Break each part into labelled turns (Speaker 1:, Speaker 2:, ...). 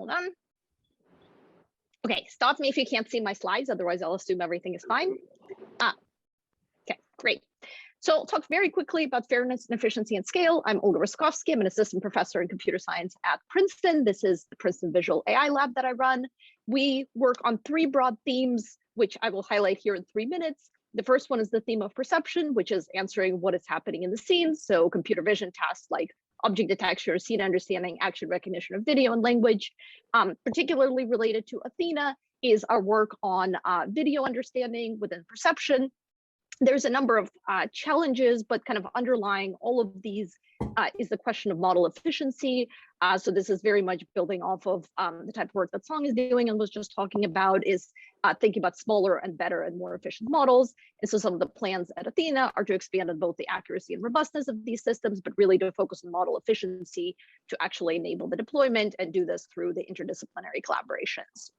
Speaker 1: Hold on. Okay, stop me if you can't see my slides, otherwise I'll assume everything is fine. Okay, great. So I'll talk very quickly about fairness and efficiency and scale. I'm Olga Russakovsky. I'm an assistant professor in computer science at Princeton. This is the Princeton Visual AI Lab that I run. We work on 3 broad themes, which I will highlight here in 3 minutes. The first one is the theme of perception, which is answering what is happening in the scene. So computer vision tasks like object detection, scene understanding, action recognition of video and language. Particularly related to Athena is our work on video understanding within perception. There's a number of challenges, but kind of underlying all of these is the question of model efficiency. So this is very much building off of the type of work that Song is doing and was just talking about, is thinking about smaller and better and more efficient models. And so some of the plans at Athena are to expand on both the accuracy and robustness of these systems, but really to focus on model efficiency to actually enable the deployment and do this through the interdisciplinary collaborations.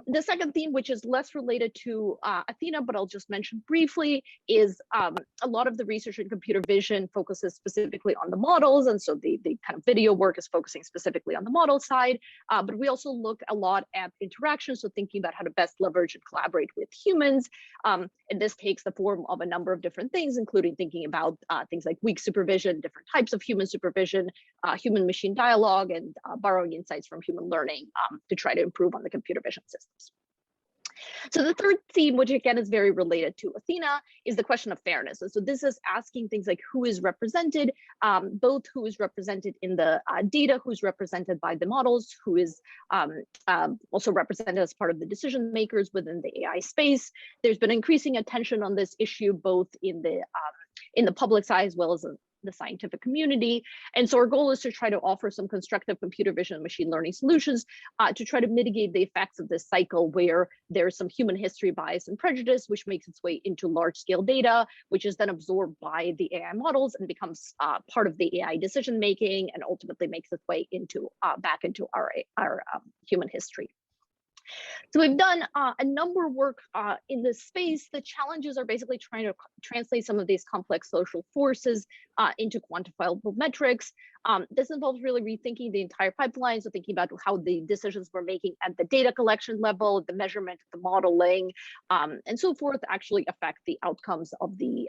Speaker 1: The second theme, which is less related to Athena, but I'll just mention briefly, is a lot of the research in computer vision focuses specifically on the models. And so the kind of video work is focusing specifically on the model side. But we also look a lot at interaction. So thinking about how to best leverage and collaborate with humans. And this takes the form of a number of different things, including thinking about things like weak supervision, different types of human supervision, human machine dialogue, and borrowing insights from human learning to try to improve on the computer vision systems. So the third theme, which again is very related to Athena, is the question of fairness. And so this is asking things like who is represented, both who is represented in the data, who's represented by the models, who is also represented as part of the decision makers within the AI space. There's been increasing attention on this issue, both in the public side as well as the scientific community. And so our goal is to try to offer some constructive computer vision and machine learning solutions to try to mitigate the effects of this cycle where there's some human history bias and prejudice, which makes its way into large scale data, which is then absorbed by the AI models and becomes part of the AI decision making and ultimately makes its way into back into our human history. So we've done a number of work in this space. The challenges are basically trying to translate some of these complex social forces into quantifiable metrics. This involves really rethinking the entire pipeline, so thinking about how the decisions we're making at the data collection level, the measurement, the modeling, and so forth actually affect the outcomes of the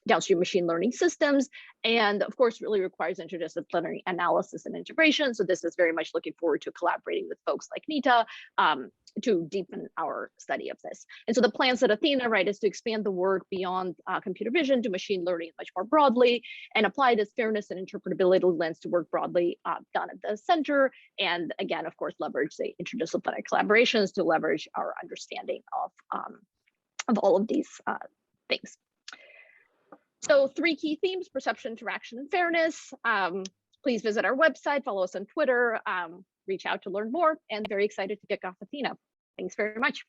Speaker 1: downstream machine learning systems. And of course, really requires interdisciplinary analysis and integration. So this is very much looking forward to collaborating with folks like Nita to deepen our study of this. And so the plans at Athena, right, is to expand the work beyond computer vision to machine learning much more broadly and apply this fairness and interpretability lens to work broadly down at the center. And again, of course, leverage the interdisciplinary collaborations to leverage our understanding of all of these things. So 3 key themes: perception, interaction, and fairness. Please visit our website, follow us on Twitter, reach out to learn more, and very excited to kick off Athena. Thanks very much.